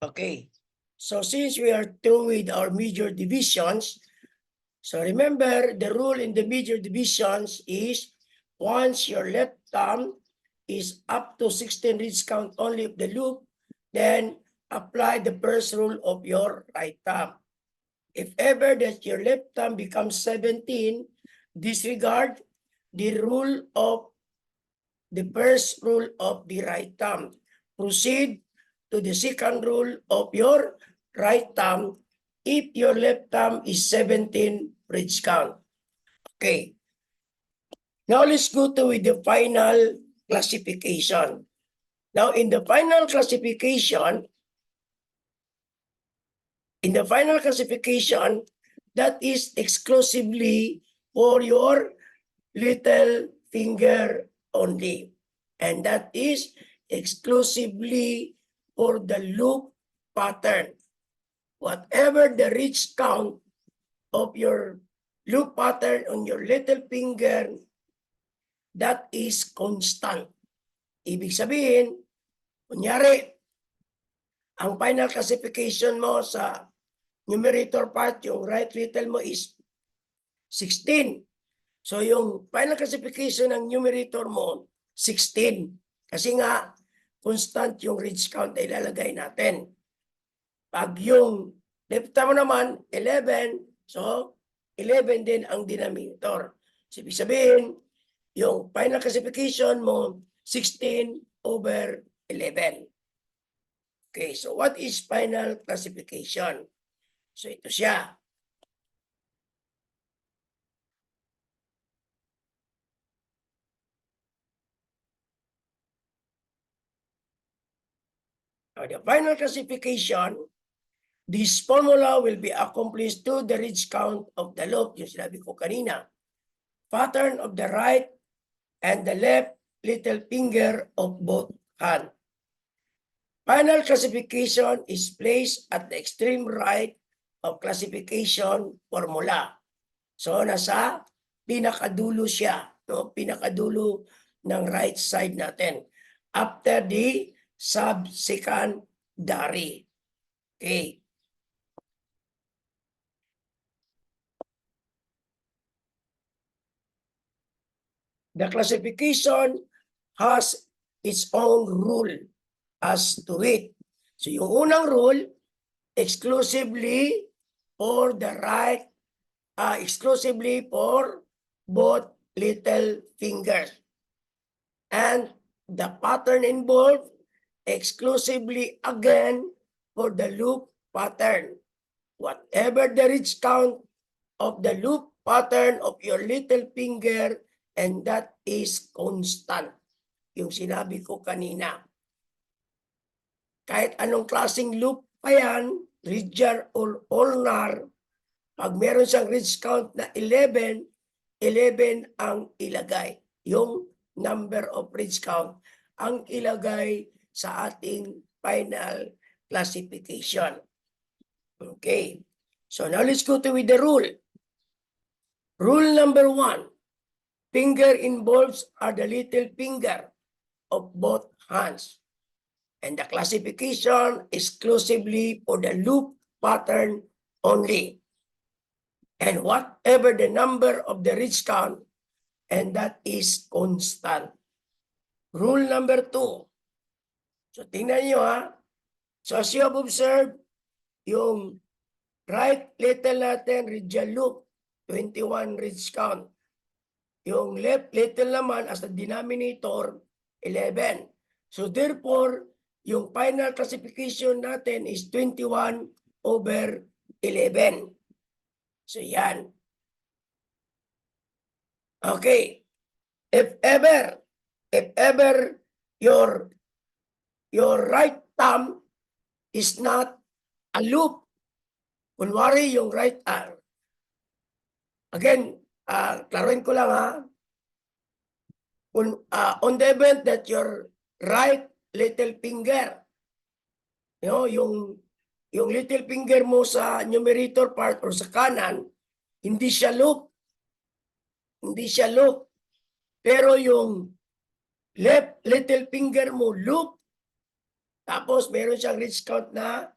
Okay. So since we are through with our major divisions, so remember the rule in the major divisions is once your left thumb is up to 16 reads count only of the loop, then apply the first rule of your right thumb. If ever that your left thumb becomes 17, disregard the rule of the first rule of the right thumb. Proceed to the second rule of your right thumb if your left thumb is 17 reach count. Okay. Now let's go to the final classification. Now in the final classification, that is exclusively for your little finger only. And that is exclusively for the loop pattern. Whatever the reach count of your loop pattern on your little finger, that is constant. Ibig sabihin, kunyari, ang final classification mo sa numerator part, yung right little mo is 16. So yung final classification ng numerator mo, 16. Kasi nga, constant yung reach count na ilalagay natin. Pag yung left mo naman, 11, so 11 din ang denominator. So ibig sabihin, yung final classification mo, 16 over 11. Okay, so what is final classification? So ito siya. Now, the final classification, this formula will be accomplished to the reach count of the loop, yung sinabi ko kanina. Pattern of the right and the left little finger of both hands. Final classification is placed at the extreme right of classification formula. So nasa pinakadulo siya, no? Pinakadulo ng right side natin. After the subsecondary. Okay. The classification has its own rule as to it. So yung unang rule, exclusively for the right, exclusively for both little fingers. And the pattern involved, exclusively again for the loop pattern. Whatever the reach count of the loop pattern of your little finger, and that is constant. Yung sinabi ko kanina. Kahit anong klaseng loop pa yan, Ridger or ulnar, pag meron siyang reach count na 11, 11 ang ilagay. Yung number of reach count ang ilagay sa ating final classification. Okay. So now let's go to with the rule. Rule number 1. Finger involves are the little finger of both hands. And the classification exclusively for the loop pattern only. And whatever the number of the reach count, and that is constant. Rule number 2. So tingnan nyo ha. So as you have observed, yung right little natin, radial loop, 21 reach count. Yung left little naman as the denominator, 11. So therefore, yung final classification natin is 21 over 11. So yan. Okay. If ever your right thumb is not a loop, kunwari yung right arm. Again, klaruin ko lang ha. On the event that your right little finger, yung little finger mo sa numerator part or sa kanan, hindi siya loop. Hindi siya loop. Pero yung left little finger mo loop, Tapos meron siyang ridge count na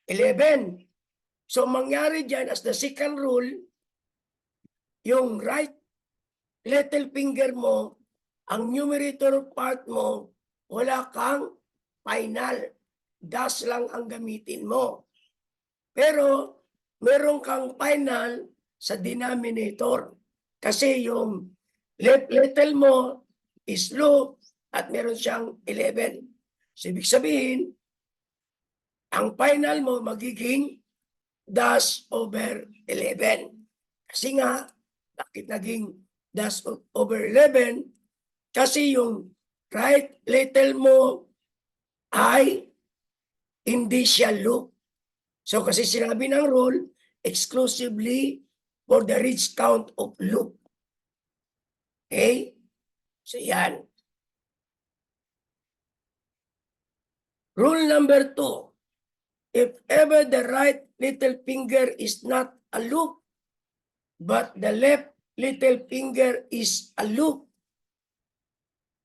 11. So mangyari dyan as the second rule, yung right little finger mo, ang numerator part mo, wala kang final. Das lang ang gamitin mo. Pero meron kang final sa denominator. Kasi yung left little mo is loop at meron siyang 11. So ibig sabihin, ang final mo magiging dash over 11. Kasi nga, bakit naging dash over 11? Kasi yung right little mo ay hindi siya loop. So kasi sinabi ng rule, exclusively for the ridge count of loop. Okay? So yan. Rule number 2. If ever the right little finger is not a loop, but the left little finger is a loop,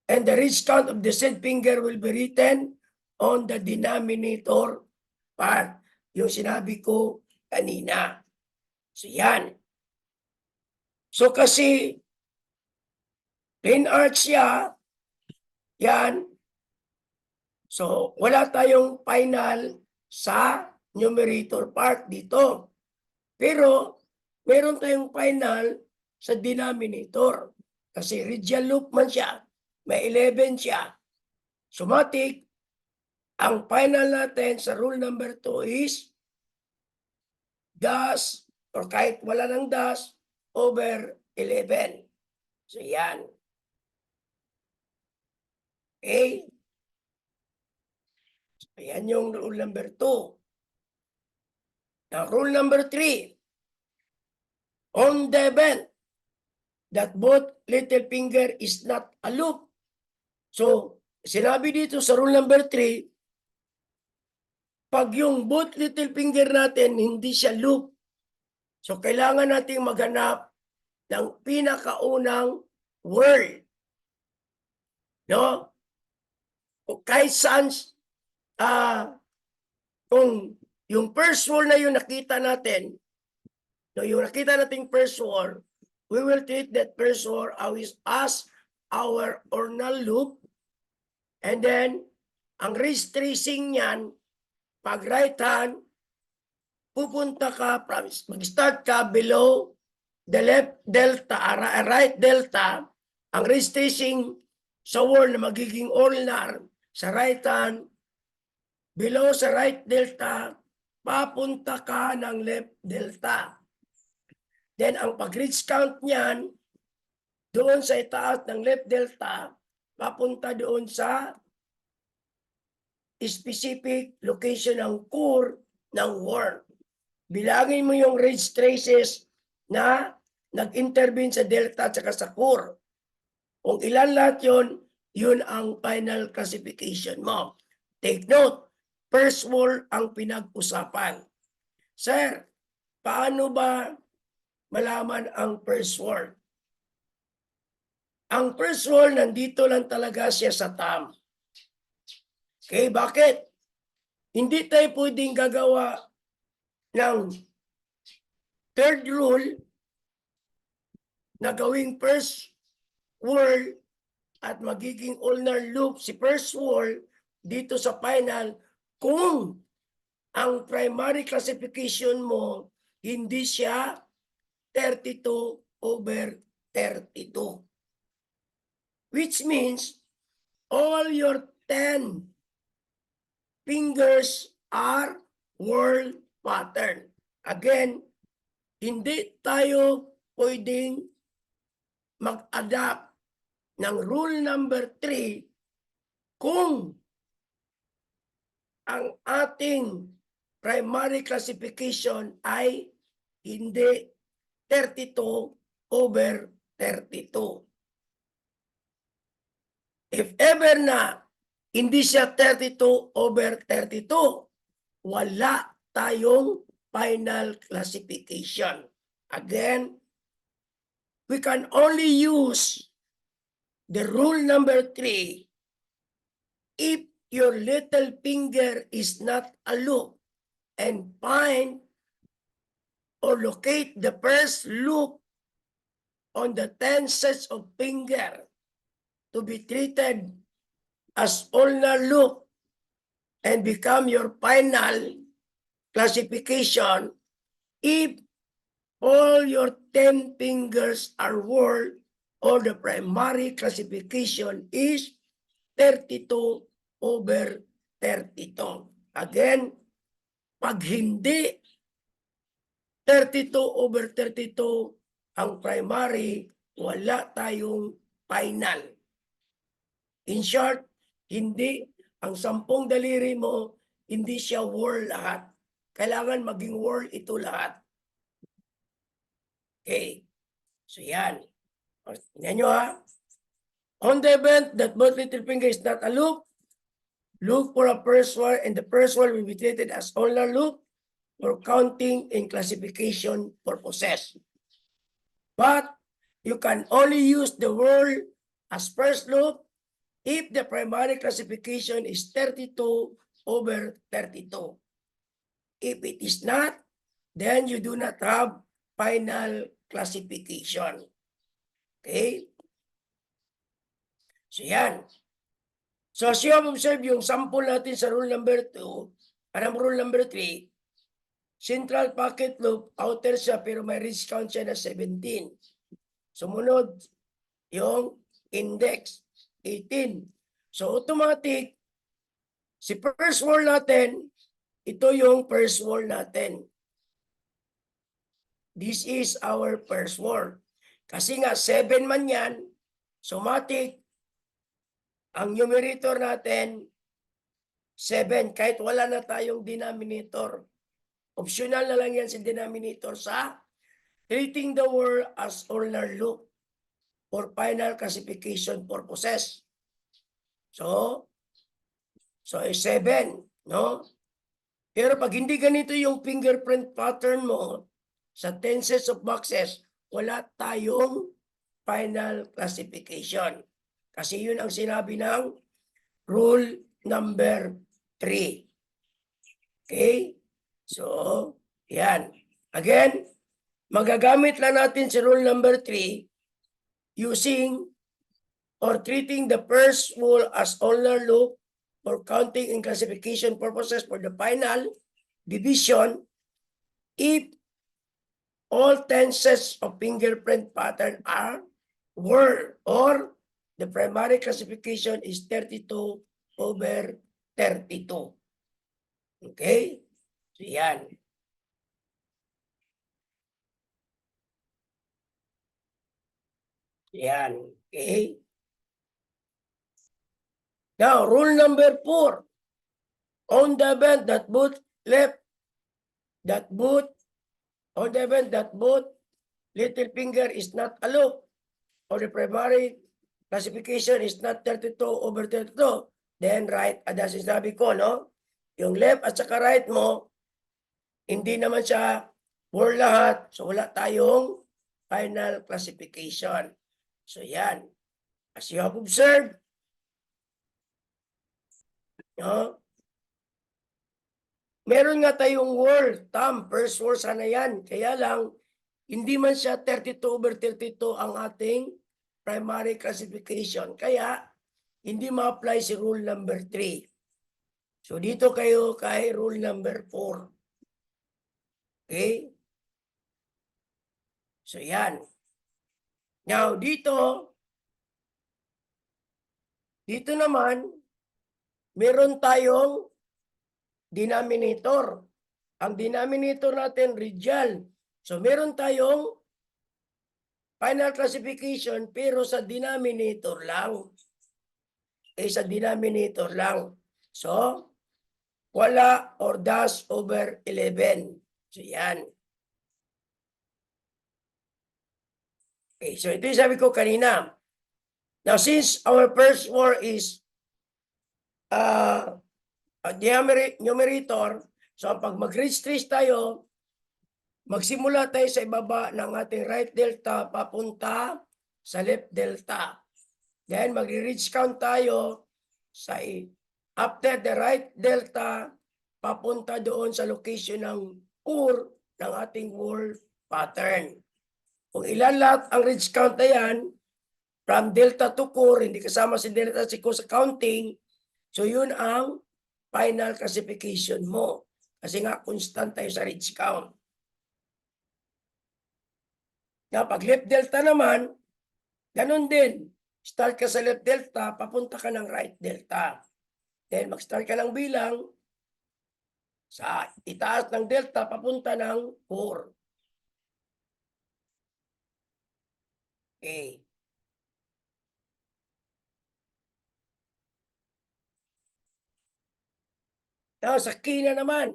and the ridge count of the said finger will be written on the denominator part. Yung sinabi ko kanina. So yan. So kasi plain art siya, yan. So wala tayong final sa numerator part dito. Pero meron tayong final sa denominator. Kasi radial loop man siya, may 11 siya. Sumatik, ang final natin sa rule number 2 is dash or kahit wala ng dash over 11. So yan. Okay? So, yan yung rule number 2. Now, rule number 3. On the event that both little finger is not a loop. So, sinabi dito sa rule number 3, pag yung both little finger natin hindi siya loop, so kailangan nating maghanap ng pinakaunang word. No? O kahit saan, kung yung first word na yung nakita natin, no, yung nakita nating first word, we will treat that first word as our ordinal loop. And then, ang ridge tracing niyan, pag right hand, pupunta ka, mag-start ka below the left delta, right delta, ang ridge tracing sa word na magiging ulnar sa right hand, below sa right delta, papunta ka ng left delta. Then, ang pag-ridge count niyan, doon sa itaas ng left delta, papunta doon sa specific location ng core ng word. Bilangin mo yung ridge traces na nag-intervene sa delta at saka sa core. Kung ilan lahat yun, yun ang final classification mo. Take note, first word ang pinag-usapan. Sir, paano ba malaman ang first word? Ang first word, nandito lang talaga siya sa thumb. Okay, bakit? Hindi tayo pwedeng gagawa ng third rule na gawing first word at magiging ulnar loop si first word dito sa final kung ang primary classification mo hindi siya 32 over 32. Which means all your 10 fingers are word pattern. Again, hindi tayo pwedeng mag-adapt ng rule number 3 kung ang ating primary classification ay hindi 32 over 32. If ever na hindi siya 32 over 32, wala tayong final classification. Again, we can only use the rule number 3 if your little finger is not a loop and find or locate the first loop on the 10 sets of finger to be treated as ulnar loop and become your final classification if all your 10 fingers are whorled or the primary classification is 32/32. Again, pag hindi 32/32 ang primary, wala tayong final. In short, hindi ang 10 daliri mo, hindi siya whorl lahat. Kailangan maging whorl ito lahat. Okay. So yan. Tingnan nyo ha. On the event that both little finger is not a loop, look for a first one and the first one will be treated as ulnar loop for counting and classification purposes. But you can only use the word as first loop if the primary classification is 32/32. If it is not, then you do not have final classification. Okay? So yan. So as you have observed yung sample natin sa rule number 2, rule number 3, central pocket loop, outer siya pero may ridge count siya na 17. Sumunod yung index, 18. So automatic, si first wall natin, ito yung first wall natin. This is our first wall. Kasi nga 7 man yan, somatic, ang numerator natin, 7, kahit wala na tayong denominator. Optional na lang yan si denominator sa treating the word as ulnar loop for final classification purposes. So 7, no? Pero pag hindi ganito yung fingerprint pattern mo sa 10 sets of boxes, wala tayong final classification. Kasi yun ang sinabi ng rule number 3. Okay? So, yan. Again, magagamit lang natin si rule number 3 using or treating the first wall as ulnar loop for counting and classification purposes for the final division if all 10 sets of fingerprint pattern were or the primary classification is 32/32. Okay? So yan. Yan. Okay? Now, rule number 4. On the event that both little finger is not a loop or the primary classification is not 32/32, then right, ada sinabi ko, no? Yung left at saka right mo, hindi naman siya whorl lahat, so wala tayong final classification. So yan. As you have observed, no? Meron nga tayong whorl, thumb, first whorl sana yan. Kaya lang, hindi man siya 32/32 ang ating primary classification. Kaya, hindi ma-apply si rule number 3. So, dito kayo kay rule number 4. Okay? So, yan. Now, dito naman, meron tayong denominator. Ang denominator natin, radial. So, meron tayong final classification pero sa denominator lang. Sa denominator lang. So, wala or dash over 11. So, yan. Okay, so ito yung sabi ko kanina. Now, since our first word is numerator, so pag mag-reach trace tayo, magsimula tayo sa ibaba ng ating right delta papunta sa left delta. Then mag-reach count tayo sa after the right delta, papunta doon sa location ng core ng ating wall pattern. Kung ilan lahat ang ridge count na yan, from delta to core, hindi kasama si delta si core sa counting, so yun ang final classification mo. Kasi nga, constant tayo sa ridge count. Na pag left delta naman, ganun din. Start ka sa left delta, papunta ka ng right delta. Then mag-start ka ng bilang sa itaas ng delta, papunta ng core. Okay. Now, sa key na naman,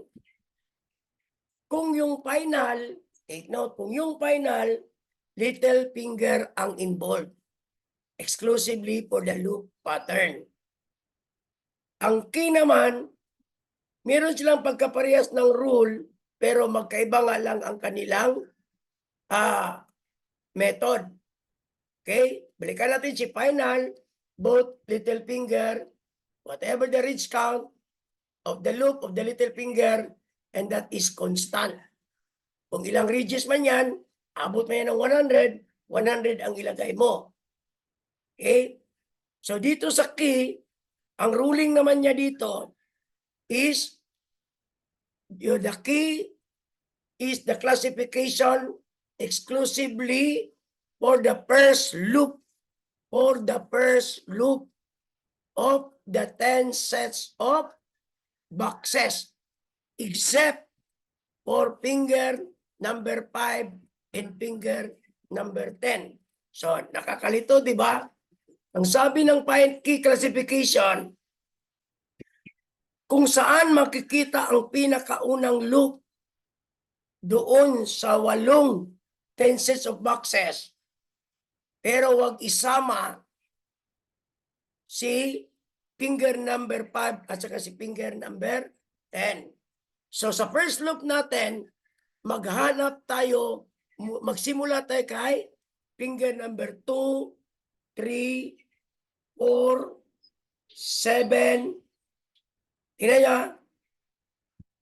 kung yung final, take note, kung yung final, little finger ang involved, exclusively for the loop pattern. Ang key naman, meron silang pagkaparehas ng rule, pero magkaiba nga lang ang kanilang method. Okay? Balikan natin si final, both little finger, whatever the ridge count of the loop of the little finger, and that is constant. Kung ilang ridges man yan, abot mo yan ng 100, 100 ang ilagay mo. Okay? So dito sa key, ang ruling naman niya dito is the key is the classification exclusively for the first loop of the 10 sets of boxes, except for finger number 5 and finger number 10. So, nakakalito, di ba? Ang sabi ng key classification, kung saan makikita ang pinakaunang loop doon sa 8 10 sets of boxes, pero wag isama si finger number 5 at saka si finger number 10. So sa first loop natin, maghanap tayo, magsimula tayo kay finger number 2, 3, 4, 7. Tingnan niya,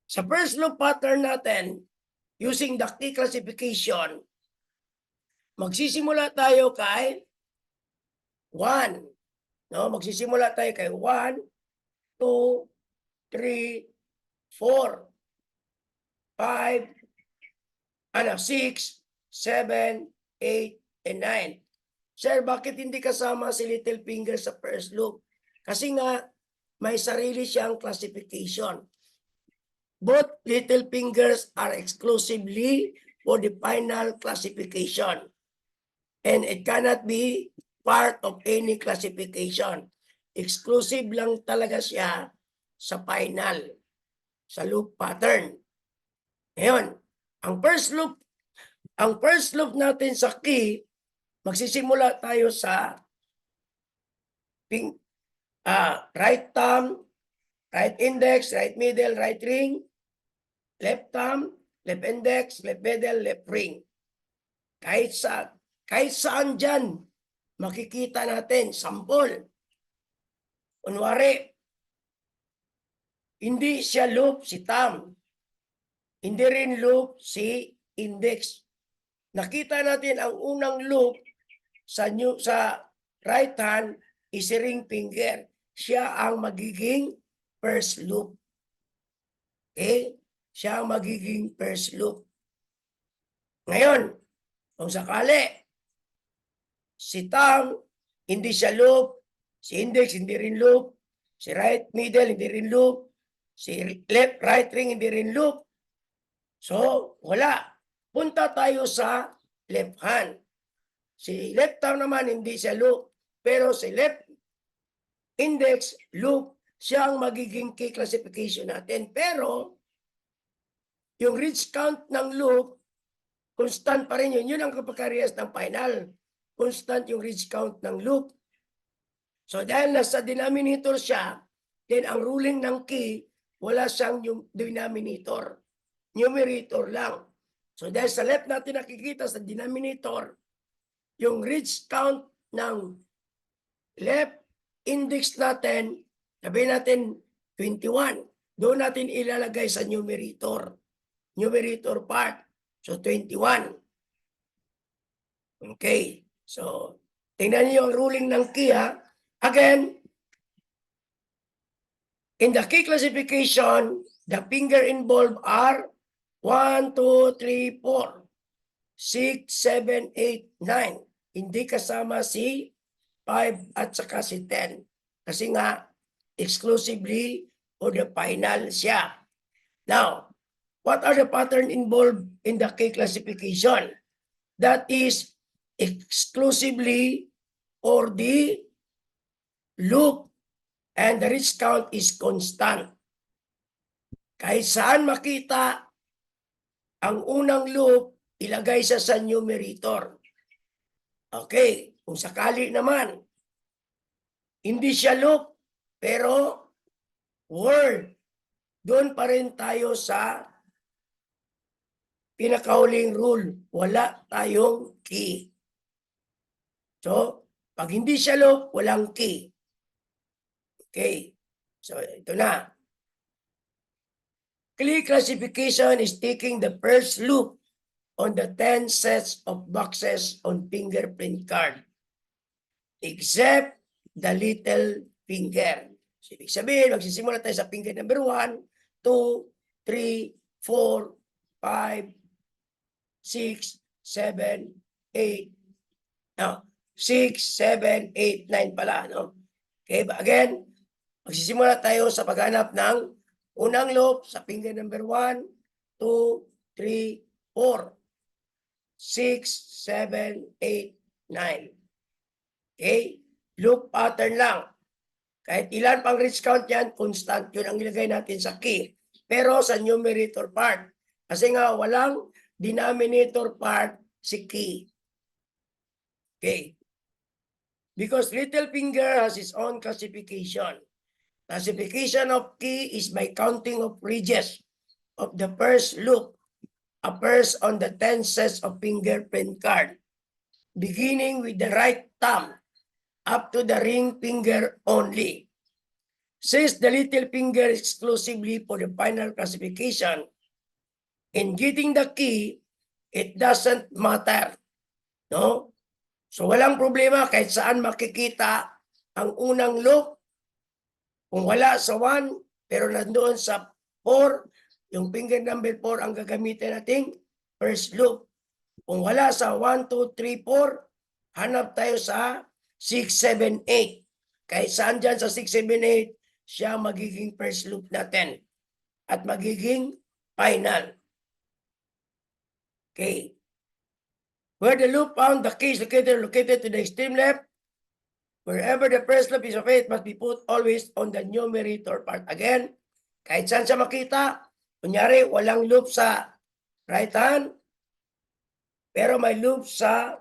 sa first loop pattern natin, using the key classification, magsisimula tayo kay 1. No, magsisimula tayo kay 1, 2, 3, 4, 5, 6, 7, 8, and 9. Sir, bakit hindi kasama si little finger sa first loop? Kasi nga, may sarili siyang classification. Both little fingers are exclusively for the final classification. And it cannot be part of any classification. Exclusive lang talaga siya sa final, sa loop pattern. Ngayon, ang first loop natin sa key, magsisimula tayo sa right thumb, right index, right middle, right ring, left thumb, left index, left middle, left ring. Kahit saan dyan, makikita natin, sample. Kunwari, hindi siya loop si thumb. Hindi rin loop si index. Nakita natin ang unang loop sa right hand is ring finger. Siya ang magiging first loop. Okay? Siya ang magiging first loop. Ngayon, kung sakali, si thumb, hindi siya loop, si index, hindi rin loop, si right middle, hindi rin loop, si left right ring, hindi rin loop. So, wala. Punta tayo sa left hand. Si left thumb naman, hindi siya loop. Pero si left index, loop, siya ang magiging key classification natin. Pero, yung ridge count ng loop, constant pa rin yun. Yun ang kapakarehas ng final. Constant yung ridge count ng loop. So dahil nasa denominator siya, then ang ruling ng key, wala siyang yung denominator. Numerator lang. So dahil sa left natin nakikita sa denominator, yung ridge count ng left index natin, sabihin natin 21. Doon natin ilalagay sa numerator. Numerator part. So, 21. Okay. So, tingnan niyo yung ruling ng key, ha? Again, in the key classification, the finger involved are 1, 2, 3, 4, 6, 7, 8, 9. Hindi kasama si 5 at saka si 10. Kasi nga, exclusively for the final siya. Now, what are the pattern involved in the key classification? That is exclusively for the loop and the reach count is constant. Kahit saan makita ang unang loop, ilagay siya sa numerator. Okay, kung sakali naman, hindi siya loop, pero word, doon pa rin tayo sa pinakahuling rule, wala tayong key. So, pag hindi siya loop, walang key. Okay, so ito na. Key classification is taking the first loop on the 10 sets of boxes on fingerprint card, except the little finger. So, ibig sabihin, magsisimula tayo sa finger number 1, 2, 3, 4, 5, 6, 7, 8, no, 6, 7, 8, 9 pala, no? Okay, but again, magsisimula tayo sa paghanap ng unang loop sa finger number 1, 2, 3, 4, 6, 7, 8, 9. Okay? Loop pattern lang. Kahit ilan pang reach count yan, constant yun ang ilagay natin sa key. Pero sa numerator part, kasi nga walang denominator part si key. Okay. Because little finger has its own classification. Classification of key is by counting of ridges of the first loop appears on the 10 sets of fingerprint card, beginning with the right thumb up to the ring finger only. Since the little finger is exclusively for the final classification, in getting the key, it doesn't matter. No? So walang problema kahit saan makikita ang unang loop. Kung wala sa 1, pero nandoon sa 4, yung finger number 4 ang gagamitin nating first loop. Kung wala sa 1, 2, 3, 4, hanap tayo sa 6, 7, 8. Kahit saan dyan sa 6, 7, 8, siya magiging first loop natin at magiging final. Okay. Where the loop found, the key is located to the extreme left. Wherever the first loop is of 8 must be put always on the numerator part. Again, kahit saan siya makita, kunyari walang loop sa right hand, pero may loop sa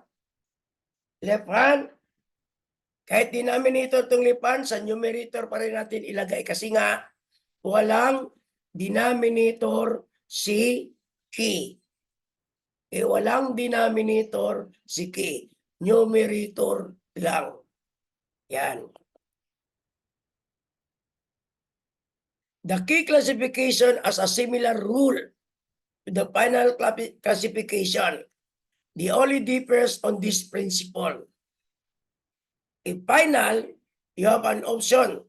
left hand, kahit denominator itong left hand, sa numerator pa rin natin ilagay kasi nga walang denominator si key. Walang denominator si key. Numerator lang. Yan. The key classification has a similar rule to the final classification. The only difference on this principle. In final, you have an option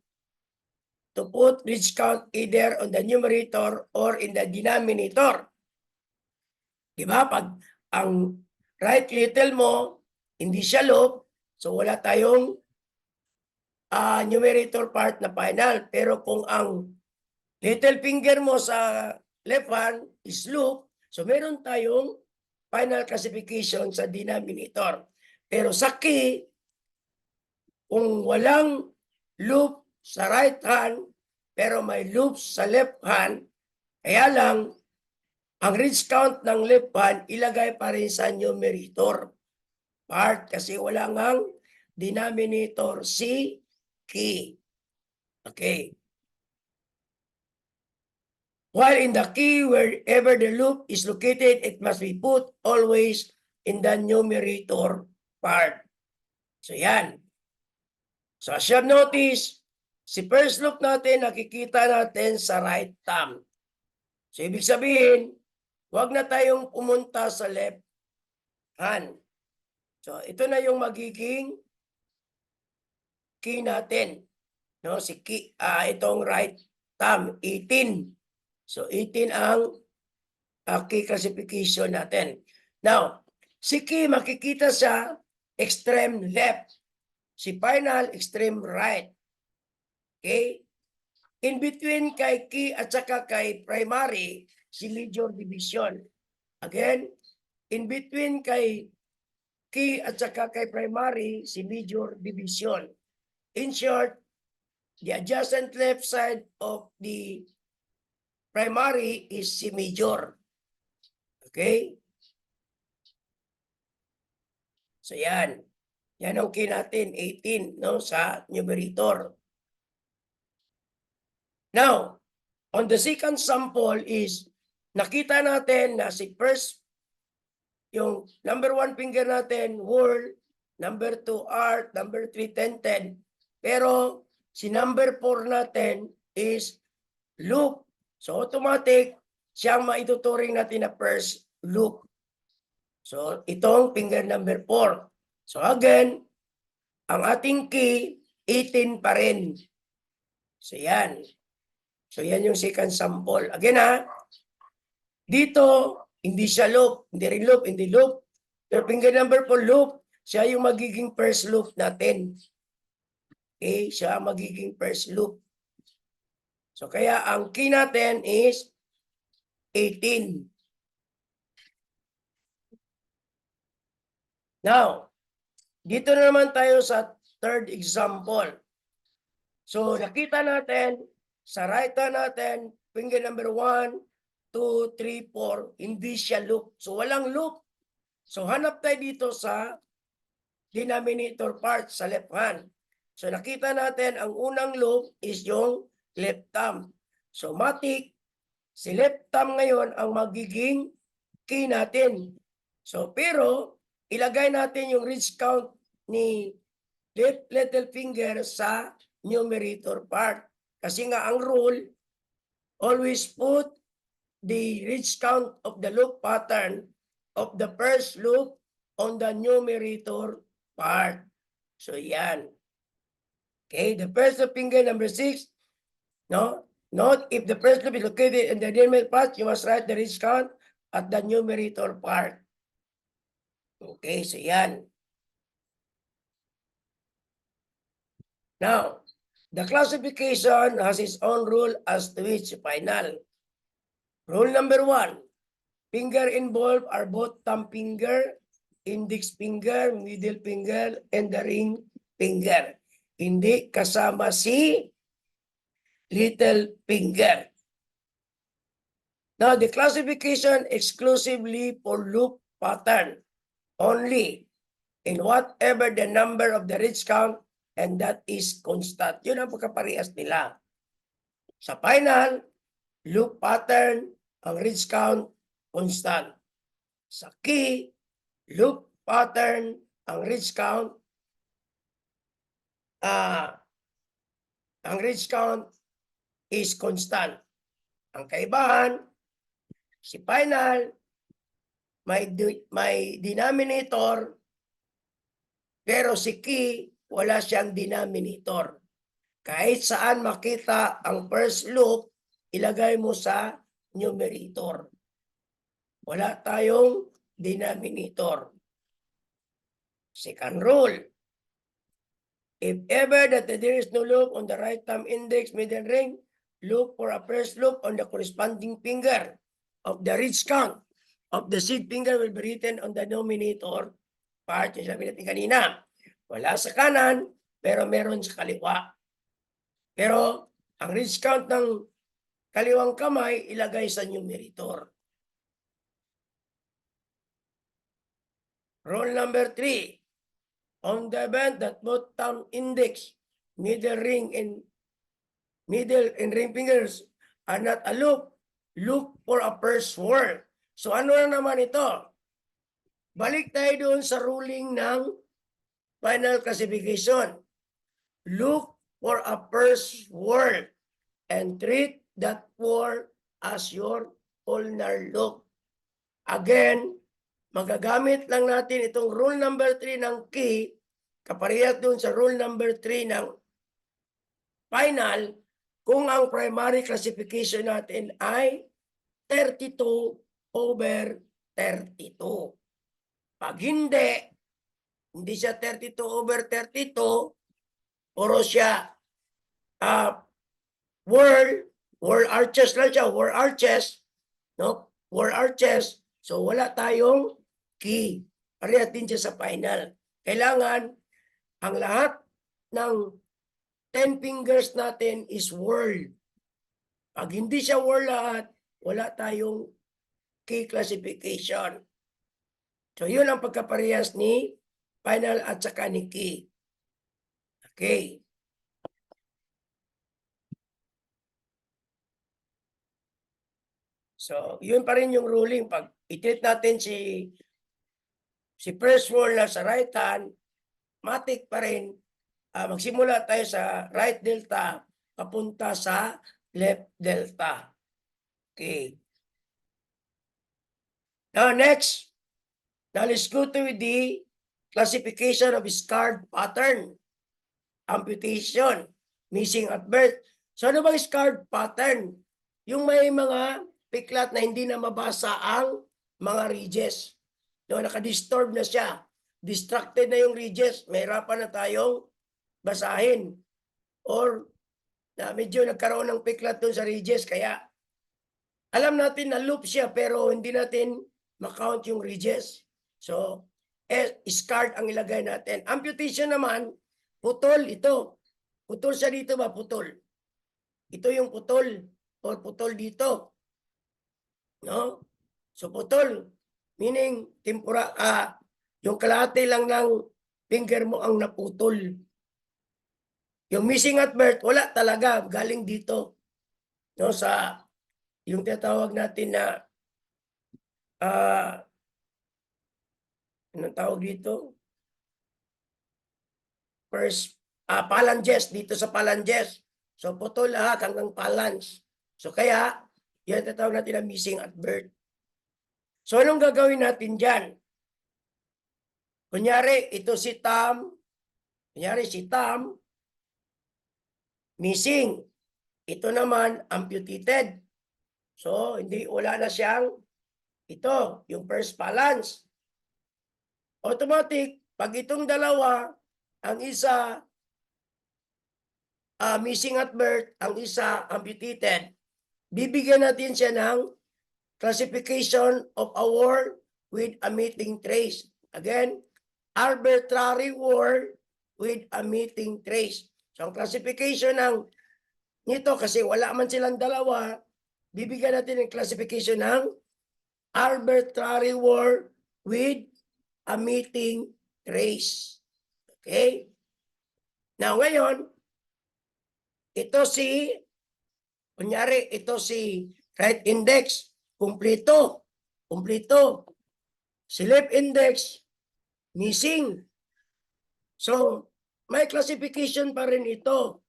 to put reach count either on the numerator or in the denominator. Diba? Pag ang right little mo, hindi siya loop, so wala tayong numerator part na final. Pero kung ang little finger mo sa left hand is loop, so meron tayong final classification sa denominator. Pero sa key, kung walang loop sa right hand, pero may loop sa left hand, kaya lang, ang reach count ng left hand, ilagay pa rin sa numerator part kasi wala ngang denominator si key. Okay. While in the key, wherever the loop is located, it must be put always in the numerator part. So yan. So as you have noticed, Si first loop natin, nakikita natin sa right thumb. So, ibig sabihin, wag na tayong pumunta sa left hand. So, ito na yung magiging key natin. No? Si key, itong right thumb, 18. So, 18 ang key classification natin. Now, si key, makikita sa extreme left. Si final, extreme right. Okay? In between kay key at saka kay primary, si major division. Again, in between kay key at saka kay primary, si major division. In short, the adjacent left side of the primary is si major. Okay? So yan. Yan ang key natin, 18, no, sa numerator. Now, on the second sample is, nakita natin na si first, yung number 1 finger natin, whorl, number 2, art, number 3, 10, 10. Pero, si number 4 natin is loop. So, automatic, siyang maituturing natin na first loop. So, itong finger number 4. So, again, ang ating key, 18 pa rin. So, yan. So, yan yung second sample. Again dito, hindi siya loop, hindi rin loop, hindi loop. Pero finger number 4 loop, siya yung magiging first loop natin. Okay, siya magiging first loop. So, kaya ang key natin is 18. Now, dito na naman tayo sa third example. So, nakita natin, sa right hand natin, finger number 1, 2, 3, 4, hindi siya loop. So, walang loop. So, hanap tayo dito sa denominator part, sa left hand. So, nakita natin, ang unang loop is yung left thumb. So, matik, si left thumb ngayon ang magiging key natin. So, pero, ilagay natin yung ridge count ni left little finger sa numerator part. Kasi nga ang rule, always put the ridge count of the loop pattern of the first loop on the numerator part. So, yan. Okay, the first loop finger number 6, no? Note, if the first loop is located in the denominator part, you must write the ridge count at the numerator part. Okay, so yan. Now, the classification has its own rule as to which final. Rule number 1, finger involved are both thumb finger, index finger, middle finger, and the ring finger. Hindi kasama si little finger. Now, the classification exclusively for loop pattern only in whatever the number of the ridge count, and that is constant. Yun ang pagkaparehas nila. Sa final, loop pattern, ang ridge count, constant. Sa key, loop pattern, ang ridge count, is constant. Ang kaibahan, si final, may denominator, pero si key, wala siyang denominator. Kahit saan makita ang first loop, ilagay mo sa numerator. Wala tayong denominator. Second rule, if ever that there is no loop on the right thumb index, middle ring, look for a first loop on the corresponding finger of the ridge count of the seed finger will be written on the denominator part. Yung sabi natin kanina, wala sa kanan, pero meron sa kaliwa. Pero ang ridge count ng kaliwang kamay, ilagay sa numerator. Rule number 3, on the event that both thumb index, middle and ring fingers are not a loop, look for a first word. So ano na naman ito? Balik tayo doon sa ruling ng final classification. Look for a first word and treat that word as your ulnar loop. Again, magagamit lang natin itong rule number 3 ng key, kaparehas dun sa rule number 3 ng final, kung ang primary classification natin ay 32/32. Pag hindi siya 32/32, puro siya word arches lang siya, word arches, no? Word arches. So wala tayong key. Parehas din siya sa final. Kailangan ang lahat ng 10 fingers natin is word. Pag hindi siya word lahat, wala tayong key classification. So yun ang pagkaparehas ni final at saka ni key. Okay. So yun pa rin yung ruling. Pag i-treat natin si first word na sa right hand, matik pa rin. Magsimula tayo sa right delta papunta sa left delta. Okay. Now next, let's go to the classification of scarred pattern. Amputation, missing at birth. So ano bang scarred pattern? Yung may mga piklat na hindi na mabasa ang mga ridges. No, nakadisturb na siya. Distracted na yung ridges. Mahirapan na tayong basahin. Or na medyo nagkaroon ng piklat doon sa ridges. Kaya alam natin na loop siya pero hindi natin makount yung ridges. So, scarred ang ilagay natin. Amputation naman, putol ito. Putol siya dito ba? Putol. Ito yung putol or putol dito. No? So putol, meaning yung kalahati lang ng finger mo ang naputol. Yung missing at birth, wala talaga, galing dito. No, sa yung tinatawag natin na anong tawag dito? First, phalanges, dito sa phalanges. So putol lahat hanggang phalange. So kaya, yan tinatawag natin na missing at birth. So anong gagawin natin dyan? Kunyari, ito si Tam. Kunyari si Tam, missing. Ito naman, amputated. So, wala na siyang ito, yung first phalange. Automatic, pag itong dalawa, ang isa missing at birth, ang isa amputated, bibigyan natin siya ng classification of a word with a meeting trace. Again, arbitrary word with a meeting trace. So, ang classification nito, kasi wala man silang dalawa, bibigyan natin ng classification ng arbitrary word with a meeting trace. Okay? Now, ngayon, kunyari, ito si right index, kumpleto. Si left index, missing. So, may classification pa rin ito.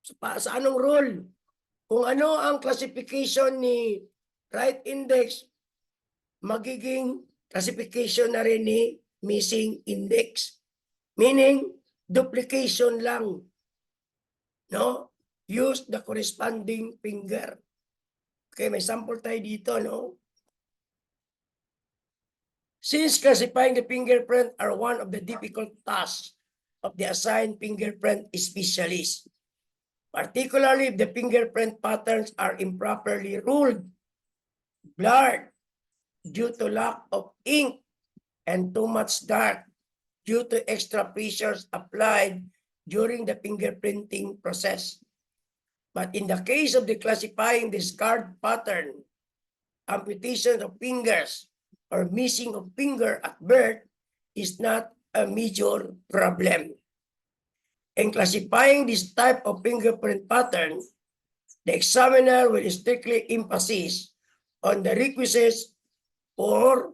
Sa anong rule? Kung ano ang classification ni right index, magiging classification na rin ni missing index. Meaning, duplication lang. No? Use the corresponding finger. Okay, may sample tayo dito, no? Since classifying the fingerprint are one of the difficult tasks of the assigned fingerprint specialist, particularly if the fingerprint patterns are improperly ruled, blurred due to lack of ink, and too much dark due to extra pressures applied during the fingerprinting process. But in the case of the classifying the scarred pattern, amputation of fingers, or missing of finger at birth is not a major problem. In classifying this type of fingerprint pattern, the examiner will strictly emphasize on the requisites for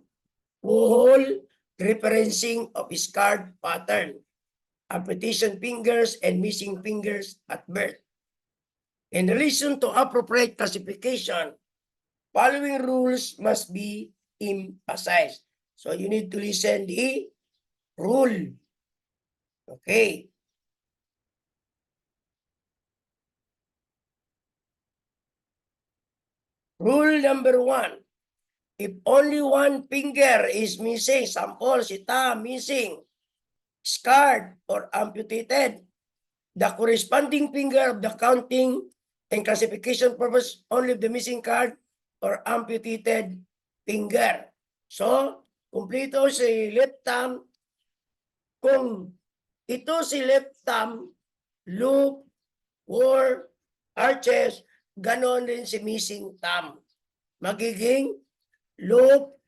whole referencing of scarred pattern. amputation fingers, and missing fingers at birth. In relation to appropriate classification, following rules must be emphasized. So you need to listen the rule. Okay. Rule number 1. If only one finger is missing, sample si Tam missing, scarred or amputated, the corresponding finger of the counting and classification purpose only the missing card or amputated finger. So, kumpleto si left thumb. Kung ito si left thumb, loop, or arches, ganon rin si missing thumb. Magiging loop,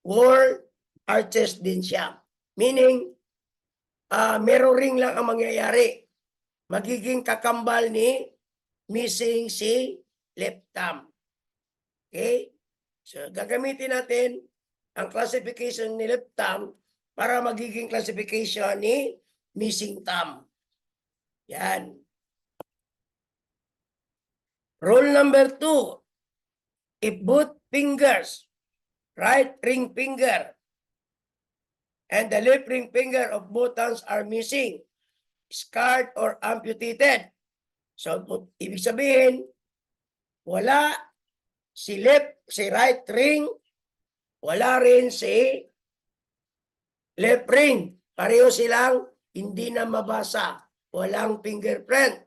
or arches din siya. Meaning, mirroring lang ang mangyayari. Magiging kakambal ni missing si left thumb. Okay? So, gagamitin natin ang classification ni left thumb para magiging classification ni missing thumb. Yan. Rule number 2. If both fingers, right ring finger and the left ring finger of both hands are missing, scarred or amputated. So, ibig sabihin, wala si right ring, wala rin si left ring. Pareho silang hindi na mabasa. Walang fingerprint.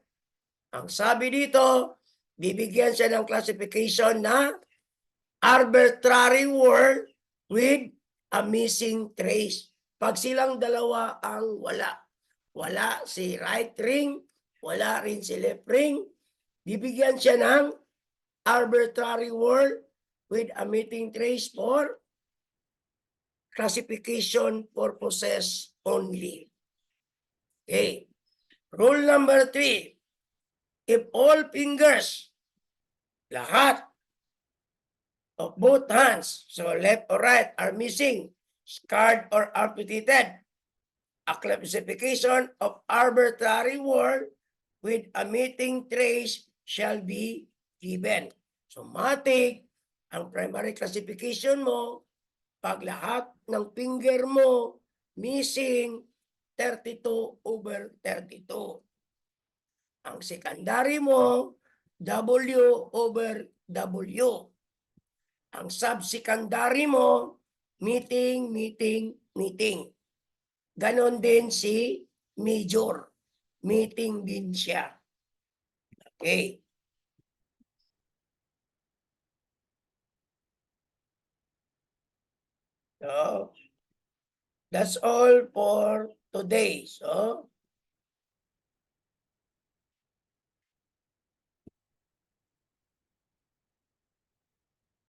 Ang sabi dito, bibigyan siya ng classification na arbitrary word with a missing trace. Pag silang dalawa ang wala. Wala si right ring, wala rin si left ring, bibigyan siya ng arbitrary word with a missing trace for classification purposes only. Okay. Rule number 3. If all fingers, lahat of both hands, so left or right, are missing, scarred or amputated, a classification of arbitrary word with a missing trace shall be given. So, matik, ang primary classification mo, pag lahat ng finger mo missing, 32/32. Ang secondary mo, W/W. Ang subsecondary mo, meeting. Ganon din si major. Meeting din siya. Okay. So, that's all for today. So,